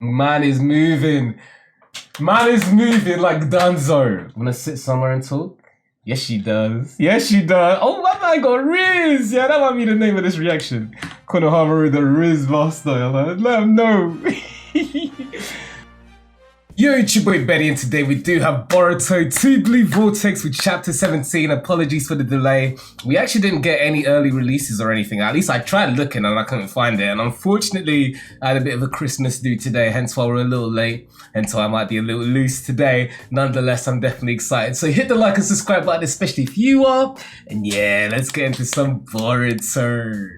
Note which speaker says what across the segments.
Speaker 1: Man is moving. Man is moving like Danzo. Wanna sit somewhere and talk? Yes, she does. Yes, she does. Oh, my man got RIZZ. Yeah, that might be the name of this reaction. Konohamaru, the RIZZ master. Let him know. Yo, it's your boy Betty, and today we do have Boruto 2 Blue Vortex with chapter 17. Apologies for the delay. We actually didn't get any early releases or anything. At least I tried looking and I couldn't find it. And unfortunately, I had a bit of a Christmas do today, hence why we're a little late. Hence why I might be a little loose today. Nonetheless, I'm definitely excited. So hit the like and subscribe button, especially if you are. And yeah, let's get into some Boruto.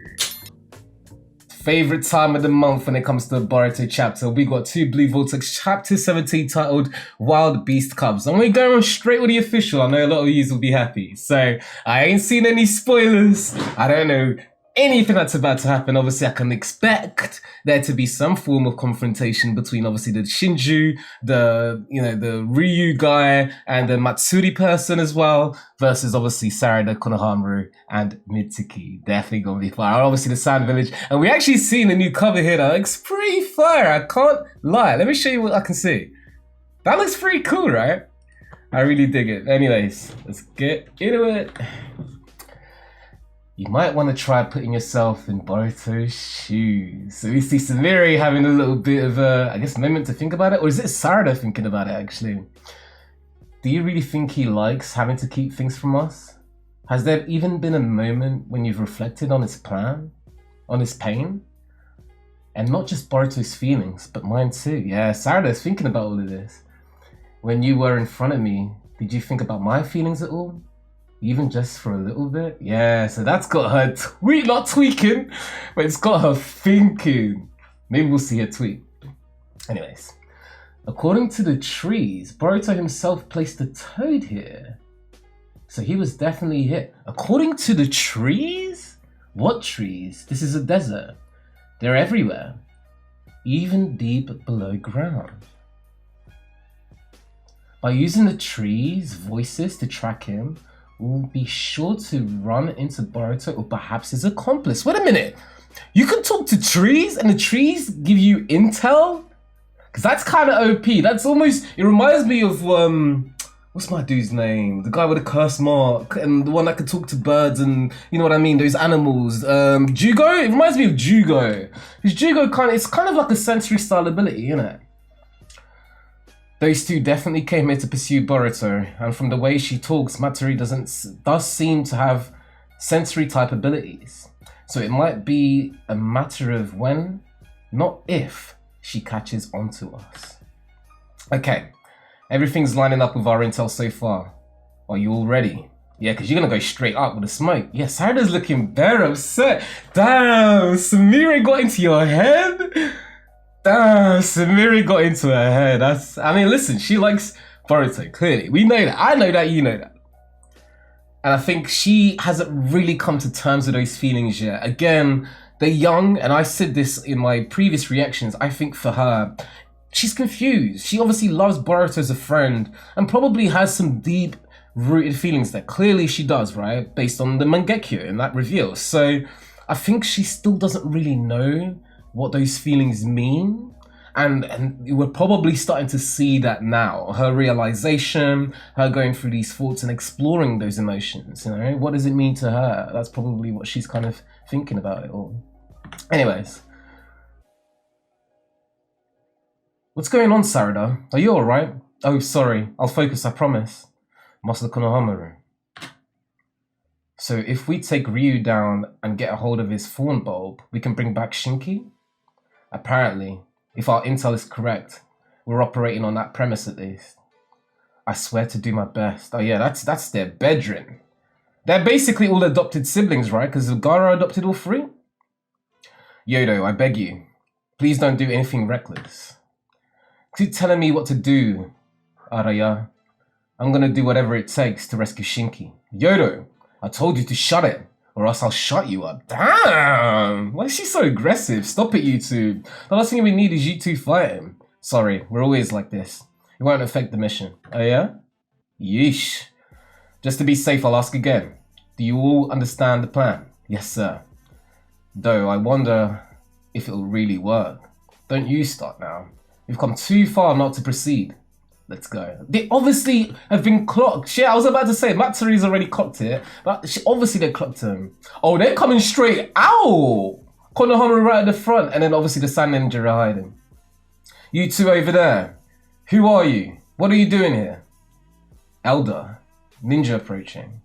Speaker 1: Favorite time of the month when it comes to a Boruto chapter. We got 2 Blue Vortex chapter 17 titled Wild Beast Cubs. And we're going straight with the official. I know a lot of you will be happy. So I ain't seen any spoilers. I don't know anything that's about to happen. Obviously, I can expect there to be some form of confrontation between obviously the Shinju, the Ryu guy, and the Matsuri person as well, versus obviously Sarada, Konohamaru, and Mitsuki. Definitely gonna be fire. Obviously the Sand Village, and we actually seen a new cover here that looks pretty fire. I can't lie. Let me show you what I can see. That looks pretty cool, right? I really dig it. Anyways, let's get into it. You might want to try putting yourself in Boruto's shoes. So we see Sumire having a little bit of a, I guess, moment to think about it. Or is it Sarada thinking about it, actually? Do you really think he likes having to keep things from us? Has there even been a moment when you've reflected on his plan? On his pain? And not just Boruto's feelings, but mine too. Yeah, Sarada's thinking about all of this. When you were in front of me, did you think about my feelings at all? Even just for a little bit? Yeah, so that's got her not tweaking, but it's got her thinking. Maybe we'll see her tweet. Anyways, according to the trees, Boruto himself placed a toad here. So he was definitely hit. According to the trees? What trees? This is a desert. They're everywhere, even deep below ground. By using the trees' voices to track him, will be sure to run into Boruto or perhaps his accomplice. Wait a minute, you can talk to trees and the trees give you intel? Because that's kind of OP. That's almost, it reminds me of, what's my dude's name? The guy with a curse mark and the one that could talk to birds and, you know what I mean, those animals. Jugo? It reminds me of Jugo. Because Jugo it's kind of like a sensory style ability, isn't it? Those two definitely came here to pursue Boruto, and from the way she talks, Matsuri does seem to have sensory type abilities. So it might be a matter of when, not if, she catches onto us. Okay, everything's lining up with our intel so far. Are you all ready? Yeah, because you're gonna go straight up with the smoke. Yeah, Sarada's looking very upset. Damn, Sumire got into your head? Damn, Sumire got into her head. I mean, listen, she likes Boruto, clearly. We know that. I know that, you know that. And I think she hasn't really come to terms with those feelings yet. Again, they're young, and I said this in my previous reactions. I think for her, she's confused. She obviously loves Boruto as a friend and probably has some deep-rooted feelings that clearly she does, right? Based on the Mangekyo and that reveal. So I think she still doesn't really know what those feelings mean, and we're probably starting to see that now. Her realization, her going through these thoughts and exploring those emotions, you know? What does it mean to her? That's probably what she's kind of thinking about it all. Anyways. What's going on, Sarada? Are you alright? Oh, sorry. I'll focus, I promise. Master Konohamaru. So if we take Ryu down and get a hold of his thorn bulb, we can bring back Shinki? Apparently, if our intel is correct, we're operating on that premise at least. I swear to do my best. Oh yeah, that's their bedroom. They're basically all adopted siblings, right? Because Gara adopted all 3? Yodo, I beg you, please don't do anything reckless. Keep telling me what to do, Araya. I'm gonna do whatever it takes to rescue Shinki. Yodo, I told you to shut it, or else I'll shut you up. Damn! Why is she so aggressive? Stop it, you two. The last thing we need is you two fighting. Sorry, we're always like this. It won't affect the mission. Oh yeah? Yeesh. Just to be safe, I'll ask again. Do you all understand the plan? Yes, sir. Though I wonder if it'll really work. Don't you start now. You've come too far not to proceed. Let's go. They obviously have been clocked. Shit, I was about to say, Matsuri's already clocked it, but obviously they clocked him. Oh, they're coming straight. Ow! Konohamaru right at the front, and then obviously the Sand Ninja are hiding. You two over there. Who are you? What are you doing here? Elder. Ninja approaching.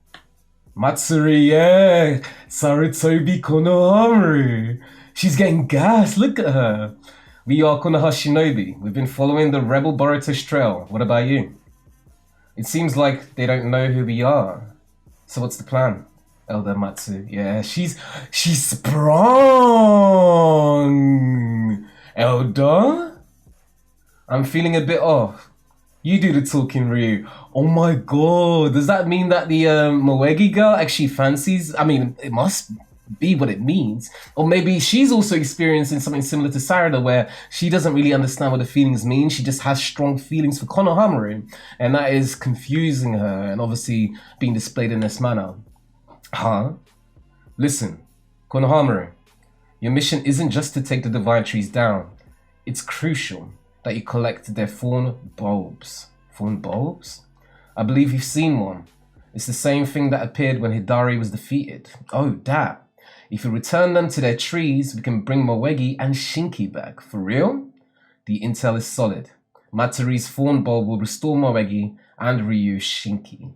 Speaker 1: Matsuri, yeah. Sarutobi Konohamaru. She's getting gas. Look at her. We are Konoha Shinobi. We've been following the rebel Boruto's trail. What about you? It seems like they don't know who we are. So what's the plan? Elder Matsu. Yeah, she's sprung. Elder? I'm feeling a bit off. You do the talking, Ryu. Oh my god. Does that mean that the Moegi girl actually fancies? I mean, it must be what it means. Or maybe she's also experiencing something similar to Sarada, where she doesn't really understand what the feelings mean. She just has strong feelings for Konohamaru, and that is confusing her and obviously being displayed in this manner. Huh? Listen, Konohamaru, your mission isn't just to take the divine trees down. It's crucial that you collect their fawn bulbs. Fawn bulbs? I believe you've seen one. It's the same thing that appeared when Hidari was defeated. Oh, that. If you return them to their trees, we can bring Moegi and Shinki back. For real? The intel is solid. Matsuri's fawn bulb will restore Moegi and Ryu Shinki.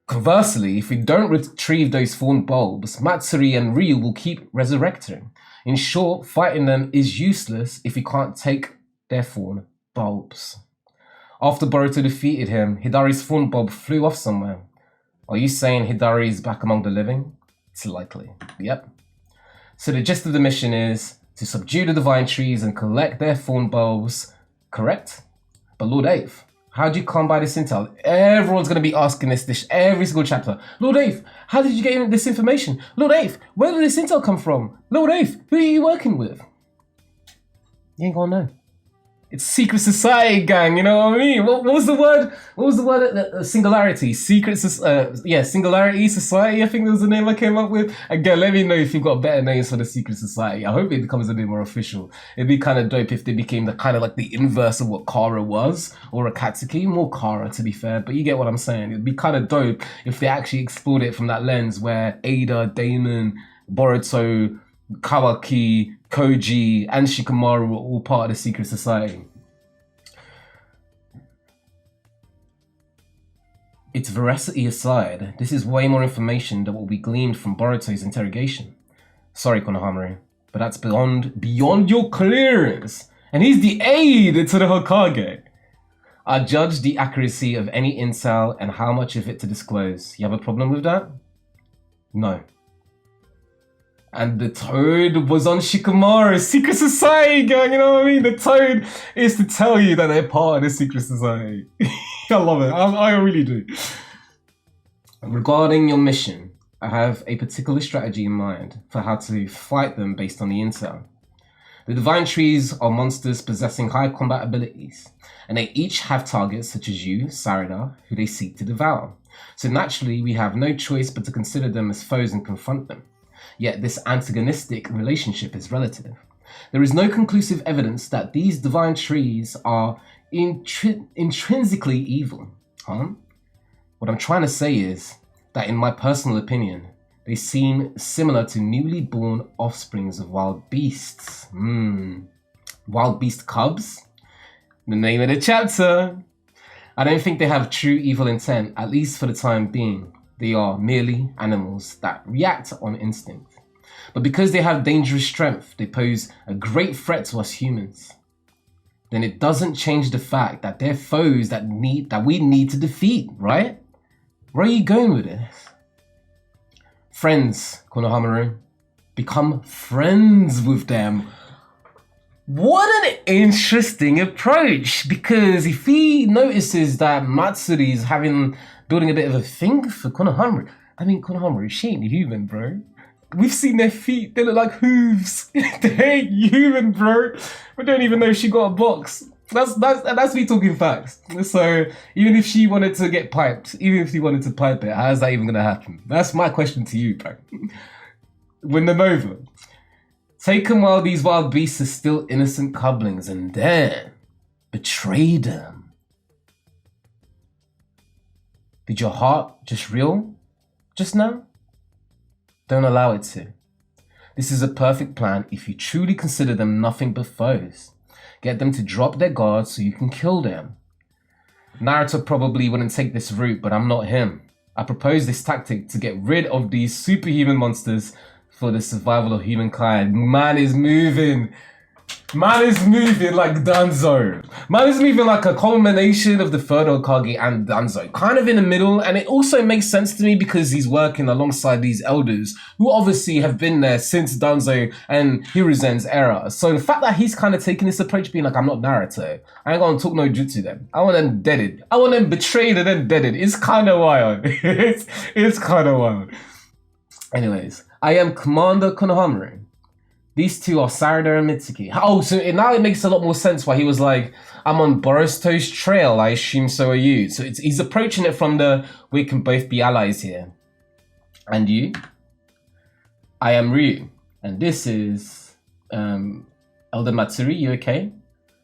Speaker 1: Conversely, if we don't retrieve those fawn bulbs, Matsuri and Ryu will keep resurrecting. In short, fighting them is useless if we can't take their fawn bulbs. After Boruto defeated him, Hidari's fawn bulb flew off somewhere. Are you saying Hidari is back among the living? It's likely. Yep. So the gist of the mission is to subdue the divine trees and collect their fawn bulbs, correct? But Lord Eighth, how did you come by this intel? Everyone's going to be asking this every single chapter. Lord Eighth, how did you get this information? Lord Eighth, where did this intel come from? Lord Eighth, who are you working with? You ain't gonna know. It's secret society, gang. You know what I mean? What was the word? What was the word? Singularity. Singularity society. I think that was the name I came up with. Again, let me know if you've got better names for the secret society. I hope it becomes a bit more official. It'd be kind of dope if they became the kind of like the inverse of what Kara was, or Akatsuki. More Kara, to be fair, but you get what I'm saying. It'd be kind of dope if they actually explored it from that lens where Ada, Damon, Boruto, Kawaki, Koji, and Shikamaru were all part of the secret society. Its veracity aside, this is way more information than what we gleaned from Boruto's interrogation. Sorry, Konohamaru, but that's beyond your clearance. And he's the aide to the Hokage. I judge the accuracy of any intel and how much of it to disclose. You have a problem with that? No. And the toad was on Shikamaru's secret society, gang, you know what I mean? The toad is to tell you that they're part of the secret society. I love it, I really do. Regarding your mission, I have a particular strategy in mind for how to fight them based on the intel. The divine trees are monsters possessing high combat abilities, and they each have targets such as you, Sarada, who they seek to devour. So naturally, we have no choice but to consider them as foes and confront them. Yet this antagonistic relationship is relative. There is no conclusive evidence that these divine trees are intrinsically evil. What I'm trying to say is that in my personal opinion, they seem similar to newly born offsprings of wild beasts. Wild beast cubs? The name of the chapter. I don't think they have true evil intent, at least for the time being. They are merely animals that react on instinct. But because they have dangerous strength, they pose a great threat to us humans. Then it doesn't change the fact that they're foes that we need to defeat, right? Where are you going with this? Friends, Konohamaru. Become friends with them. What an interesting approach, because if he notices that Matsuri is building a bit of a thing for Konohamaru, I mean, Konohamaru, she ain't human, bro. We've seen their feet, they look like hooves. They ain't human, bro. We don't even know if she got a box. That's me talking facts. So even if she wanted to get piped, even if she wanted to pipe it, how's that even gonna happen? That's my question to you, bro. Win them over. Take them while these wild beasts are still innocent cubblings and then betray them. Did your heart just reel just now? Don't allow it to. This is a perfect plan if you truly consider them nothing but foes. Get them to drop their guard so you can kill them. Naruto probably wouldn't take this route, but I'm not him. I propose this tactic to get rid of these superhuman monsters for the survival of humankind. Man is moving. Man is moving like Danzo. Man is moving like a culmination of the third Hokage and Danzo. Kind of in the middle, and it also makes sense to me because he's working alongside these elders who obviously have been there since Danzo and Hiruzen's era. So the fact that he's kind of taking this approach, being like, I'm not Naruto. I ain't gonna talk no jutsu then. I want them deaded. I want them betrayed and then deaded. It's kind of wild. it's kind of wild. Anyways, I am Commander Konohamaru. These two are Sarada and Mitsuki. Oh, so now it makes a lot more sense why he was like, I'm on Boruto's trail, I assume so are you. So he's approaching it from the, we can both be allies here. And you? I am Ryu. And this is, Elder Matsuri, you okay?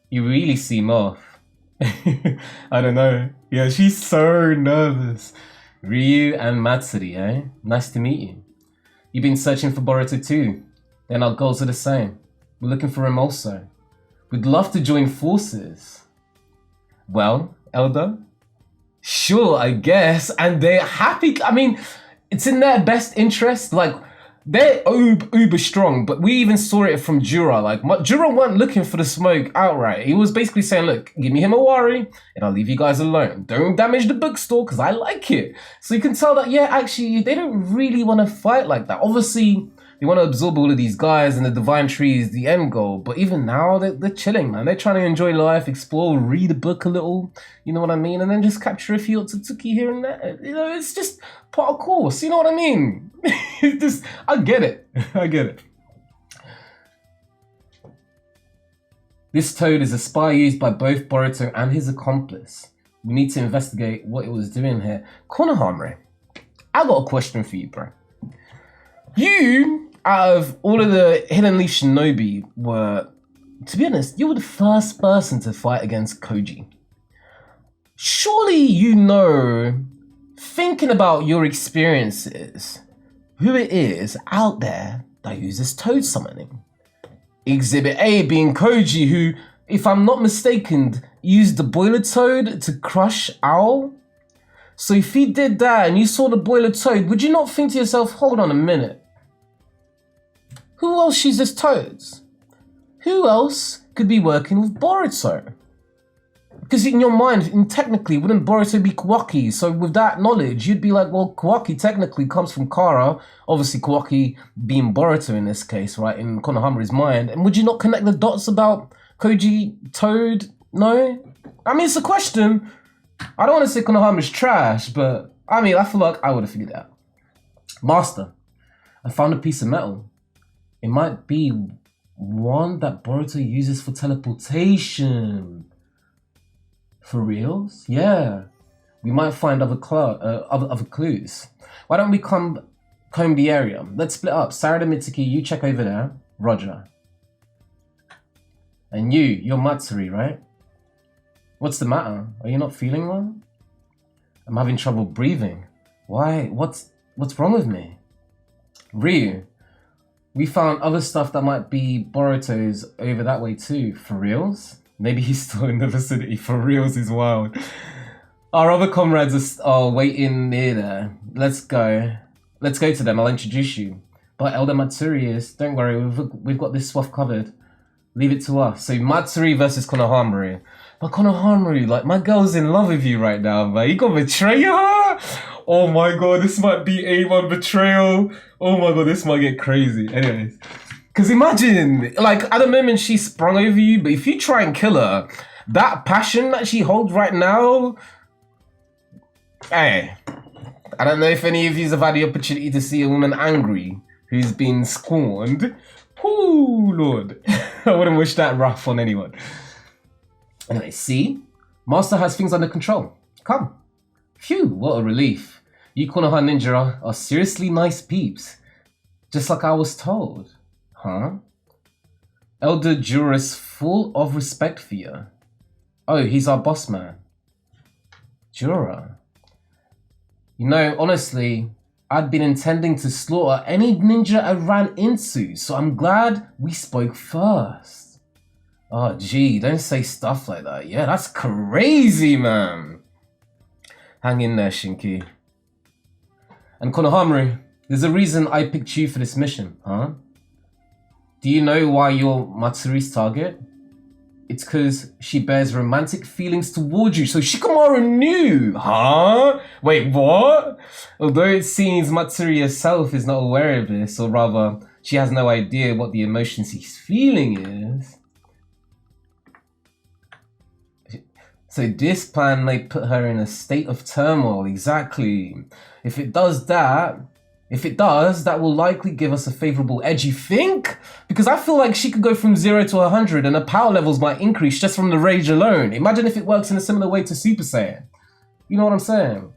Speaker 1: You really seem off. I don't know. Yeah, she's so nervous. Ryu and Matsuri, eh? Nice to meet you. You've been searching for Boruto too. Then our goals are the same. We're looking for him also. We'd love to join forces. Well, Elder? Sure, I guess. And they're happy. I mean, it's in their best interest. Like, they're uber strong, but we even saw it from Jura. Like, Jura wasn't looking for the smoke outright. He was basically saying, look, give me Himawari, and I'll leave you guys alone. Don't damage the bookstore, because I like it. So you can tell that, yeah, actually, they don't really want to fight like that. Obviously, they want to absorb all of these guys, and the divine tree is the end goal. But even now, they're chilling, man. They're trying to enjoy life, explore, read a book a little. You know what I mean? And then just capture a few Otsutsuki here and there. You know, it's just part of course. You know what I mean? It's just, I get it. I get it. This toad is a spy used by both Boruto and his accomplice. We need to investigate what it was doing here. Konohamaru, I got a question for you, bro. You, out of all of the Hidden Leaf Shinobi, were, to be honest, you were the first person to fight against Koji. Surely you know, thinking about your experiences, who it is out there that uses toad summoning. Exhibit A being Koji, who, if I'm not mistaken, used the boiler toad to crush Owl. So if he did that and you saw the boiler toad, would you not think to yourself, hold on a minute, who else uses toads? Who else could be working with Boruto? Because in your mind, technically, wouldn't Boruto be Kawaki? So with that knowledge, you'd be like, well, Kawaki technically comes from Kara. Obviously, Kawaki being Boruto in this case, right, in Konohamaru's mind. And would you not connect the dots about Koji, Toad? No? I mean, it's a question. I don't want to say Konohamaru's trash, but I mean, I feel like I would have figured it out. Master, I found a piece of metal. It might be one that Boruto uses for teleportation. For reals? Yeah. We might find other clues. Why don't we comb the area? Let's split up. Sarada, Mitsuki, you check over there. Roger. And you're Matsuri, right? What's the matter? Are you not feeling well? I'm having trouble breathing. Why? What's wrong with me? Ryu, we found other stuff that might be Boruto's over that way too. For reals? Maybe he's still in the vicinity. For reals is wild. Our other comrades are waiting near there. Let's go to them. I'll introduce you. But Elder Matsuri is. Don't worry, we've got this swath covered. Leave it to us. So Matsuri versus Konohamaru. But Konohamaru, like, my girl's in love with you right now, man. You gonna betray her? Oh my god, this might be A1 betrayal. Oh my god, this might get crazy. Anyways. Because imagine, like, at the moment she sprung over you, but if you try and kill her, that passion that she holds right now, hey, I don't know if any of you have had the opportunity to see a woman angry who's been scorned. Ooh, Lord. I wouldn't wish that rough on anyone. Anyway, see? Master has things under control. Come. Phew, what a relief. You Konoha Ninja are seriously nice peeps. Just like I was told. Huh? Elder Jura's full of respect for you. Oh, he's our boss man. Jura. You know, honestly, I'd been intending to slaughter any ninja I ran into, so I'm glad we spoke first. Oh, gee, don't say stuff like that. Yeah, that's crazy, man. Hang in there, Shinki. And Konohamaru, there's a reason I picked you for this mission, huh? Do you know why you're Matsuri's target? It's because she bears romantic feelings towards you, so Shikamaru knew, huh? Wait, what? Although it seems Matsuri herself is not aware of this, or rather, she has no idea what the emotions he's feeling is. So this plan may put her in a state of turmoil, exactly. If it does, that will likely give us a favorable edge, you think? Because I feel like she could go from 0 to 100 and her power levels might increase just from the rage alone. Imagine if it works in a similar way to Super Saiyan. You know what I'm saying?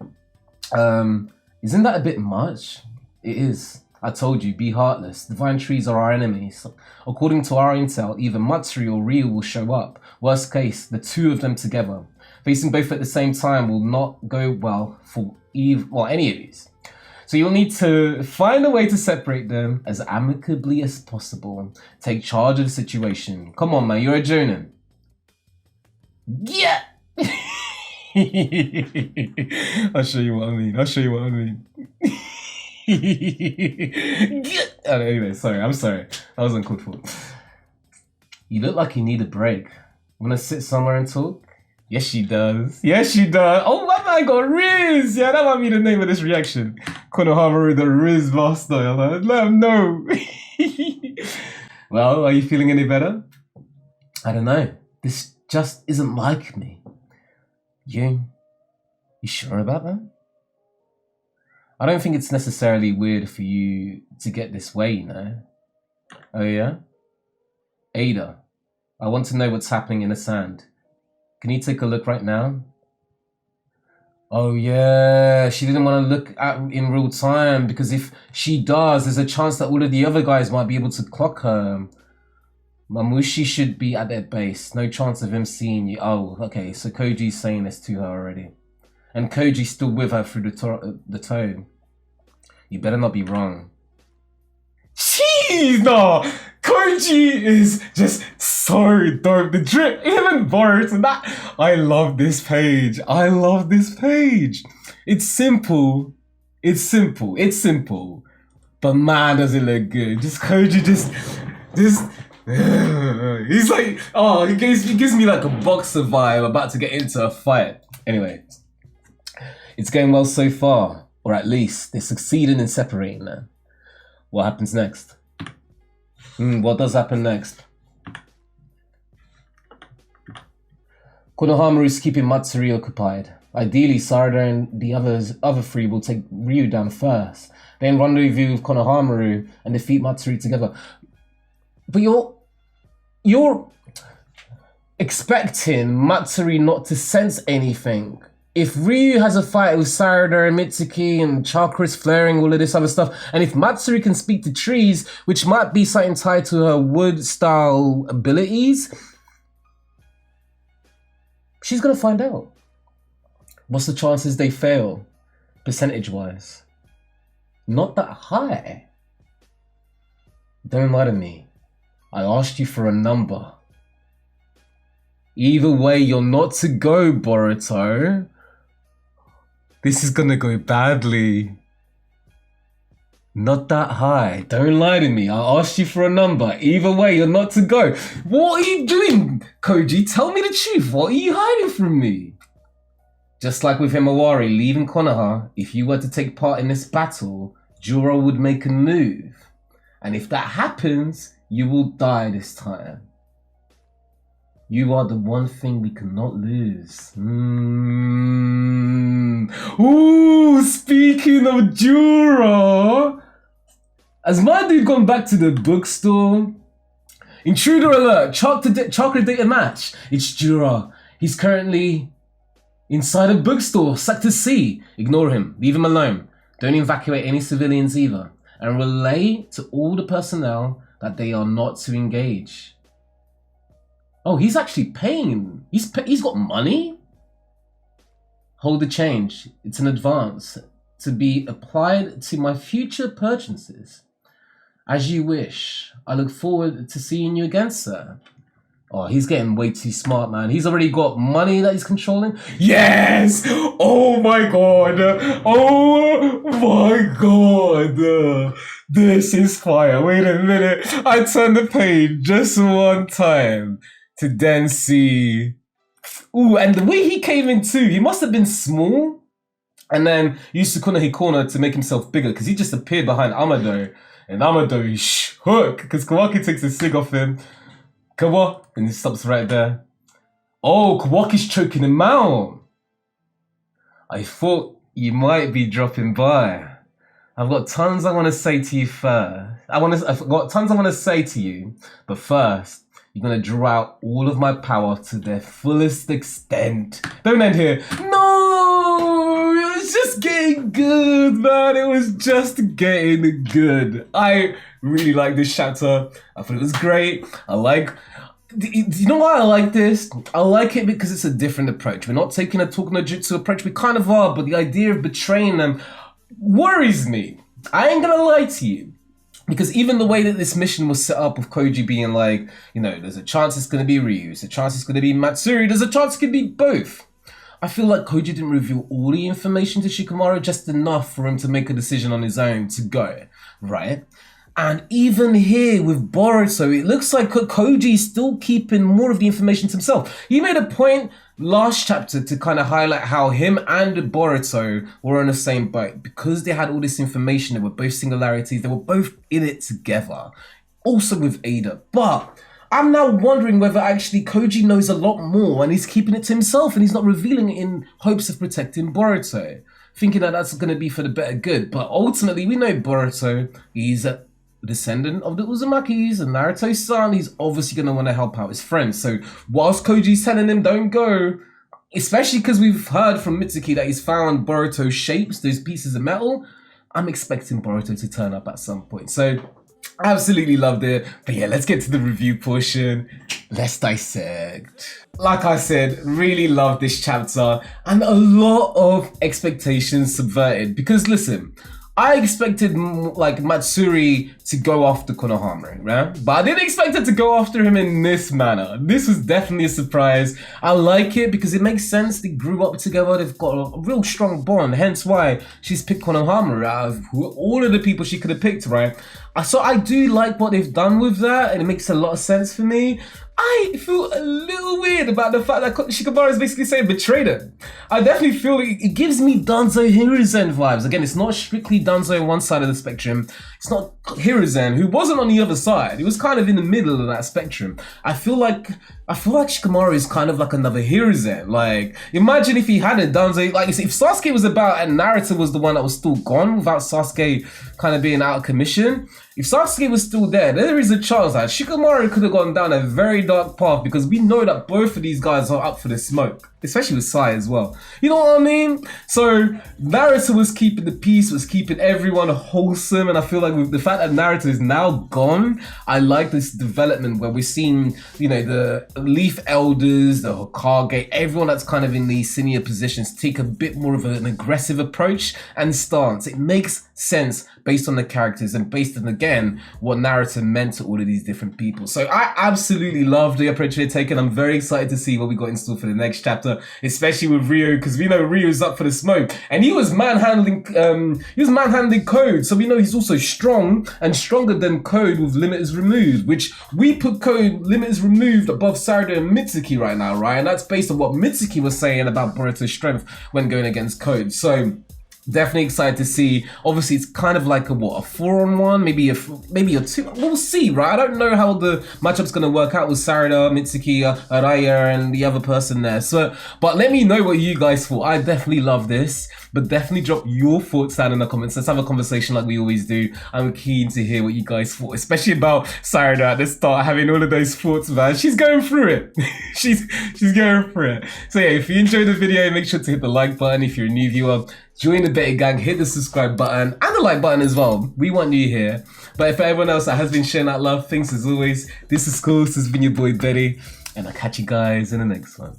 Speaker 1: Isn't that a bit much? It is. I told you, be heartless. Divine trees are our enemies. According to our intel, either Matsuri or Ryu will show up. Worst case, the two of them together. Facing both at the same time will not go well for any of these. So you'll need to find a way to separate them as amicably as possible. Take charge of the situation. Come on, man, you're a Jonin. Yeah! I'll show you what I mean. Oh, anyway, sorry, I'm sorry. That was uncalled for. You look like you need a break. Wanna sit somewhere and talk? Yes, she does. Oh, my man got RIZZ! Yeah, that might be the name of this reaction. Konohamaru, the RIZZ master. Let him know. Well, are you feeling any better? I don't know. This just isn't like me. You sure about that? I don't think it's necessarily weird for you to get this way, you know? Oh yeah? Ada, I want to know what's happening in the sand. Can you take a look right now? Oh yeah, she didn't want to look at in real time because if she does, there's a chance that all of the other guys might be able to clock her. Mamushi should be at their base. No chance of him seeing you. Oh, okay, so Koji's saying this to her already. And Koji's still with her through the tone. You better not be wrong. Jeez, no! Koji is just so dope. The drip, even Boruto, that. I love this page. It's simple. But man, does it look good. Just Koji he's like, oh, he gives me like a boxer vibe about to get into a fight. Anyway, it's going well so far, or at least they're succeeding in separating them. What happens next? What does happen next? Konohamaru is keeping Matsuri occupied. Ideally, Sarada and the other three will take Ryu down first, then rendezvous with Konohamaru and defeat Matsuri together. But you're expecting Matsuri not to sense anything. If Ryu has a fight with Sarada and Mitsuki and chakras flaring, all of this other stuff, and if Matsuri can speak to trees, which might be something tied to her wood-style abilities, she's gonna find out. What's the chances they fail, percentage-wise? Not that high. Don't lie to me. I asked you for a number. Either way, you're not to go, Boruto. This is gonna go badly. Not that high. Don't lie to me. I asked you for a number. Either way, you're not to go. What are you doing, Koji? Tell me the truth. What are you hiding from me? Just like with Himawari leaving Konoha, if you were to take part in this battle, Jura would make a move. And if that happens, you will die this time. You are the one thing we cannot lose. Ooh, speaking of Jura, has my dude gone back to the bookstore? Intruder alert, chakra data match. It's Jura. He's currently inside a bookstore, Sector C. Ignore him, leave him alone. Don't evacuate any civilians either. And relay to all the personnel that they are not to engage. Oh, he's actually paying. He's got money? Hold the change. It's an advance to be applied to my future purchases. As you wish. I look forward to seeing you again, sir. Oh, he's getting way too smart, man. He's already got money that he's controlling. Yes! Oh my god! Oh my god! This is fire. Wait a minute. I turned the page just one time to then see. Ooh, and the way he came in too, he must have been small. And then used to Konohamaru to make himself bigger because he just appeared behind Amado. And Amado is shook because Kawaki takes a cig off him. Kawa, and he stops right there. Oh, Kawaki's choking him out. I thought you might be dropping by. I've got tons I want to say to you first. I've got tons I want to say to you, but first, you're gonna draw out all of my power to their fullest extent. Don't end here. No, it was just getting good, man. It was just getting good. I really like this chapter. I thought it was great. You know why I like this? I like it because it's a different approach. We're not taking a talk no jutsu approach. We kind of are, but the idea of betraying them worries me. I ain't gonna lie to you. Because even the way that this mission was set up with Koji being like, you know, there's a chance it's gonna be Ryu, there's a chance it's gonna be Matsuri, there's a chance it could be both. I feel like Koji didn't reveal all the information to Shikamaru, just enough for him to make a decision on his own to go, right? And even here with Boruto, it looks like Koji's still keeping more of the information to himself. He made a point last chapter to kind of highlight how him and Boruto were on the same boat. Because they had all this information, they were both singularities, they were both in it together. Also with Ada. But I'm now wondering whether actually Koji knows a lot more and he's keeping it to himself and he's not revealing it in hopes of protecting Boruto. Thinking that that's going to be for the better good. But ultimately, we know Boruto, he's a descendant of the Uzumakis and Naruto's son. He's obviously going to want to help out his friends. So whilst Koji's telling him don't go, especially because we've heard from Mitsuki that he's found Boruto's shapes, those pieces of metal, I'm expecting Boruto to turn up at some point. So I absolutely loved it. But yeah, let's get to the review portion. Let's dissect. Like I said, really loved this chapter and a lot of expectations subverted. Because listen, I expected like Matsuri to go after Konohamaru, right? But I didn't expect her to go after him in this manner. This was definitely a surprise. I like it because it makes sense. They grew up together. They've got a real strong bond. Hence why she's picked Konohamaru out of all of the people she could have picked, right? So I do like what they've done with that, and it makes a lot of sense for me. I feel a little weird about the fact that Shikamaru is basically saying betrayed him. I definitely feel it gives me Danzo Hiruzen vibes. Again, it's not strictly Danzo on one side of the spectrum. It's not Hiruzen, who wasn't on the other side. He was kind of in the middle of that spectrum. I feel like Shikamaru is kind of like another Hiruzen. Like, imagine if he hadn't Danzo, like if Sasuke was about and Naruto was the one that was still gone without Sasuke kind of being out of commission. If Sasuke was still there is a chance that Shikamaru could have gone down a very dark path because we know that both of these guys are up for the smoke, especially with Sai as well. You know what I mean? So Naruto was keeping the peace, was keeping everyone wholesome, and I feel like with the fact that Naruto is now gone, I like this development where we're seeing, you know, the Leaf Elders, the Hokage, everyone that's kind of in these senior positions take a bit more of an aggressive approach and stance. It makes sense based on the characters and based on, again, what Naruto meant to all of these different people. So I absolutely love the approach they're taking. I'm very excited to see what we got in store for the next chapter, especially with Ryo, because we know Ryo's up for the smoke, and he was manhandling Code, so we know he's also strong and stronger than Code with Limit is Removed, which we put Code Limit is Removed above Sarada and Mitsuki right now, right? And that's based on what Mitsuki was saying about Boruto's strength when going against Code. So definitely excited to see. Obviously, it's kind of like a 4-on-1, maybe a 2. We'll see, right? I don't know how the matchup's gonna work out with Sarada, Mitsuki, Araya, and the other person there. So, but let me know what you guys thought. I definitely love this, but definitely drop your thoughts down in the comments. Let's have a conversation like we always do. I'm keen to hear what you guys thought, especially about Sarada at the start, having all of those thoughts, man. She's going through it. she's going through it. So yeah, if you enjoyed the video, make sure to hit the like button. If you're a new viewer, join the Betty Gang, hit the subscribe button and the like button as well. We want you here. But for everyone else that has been sharing that love, thanks as always. This is cool. This has been your boy Betty. And I'll catch you guys in the next one.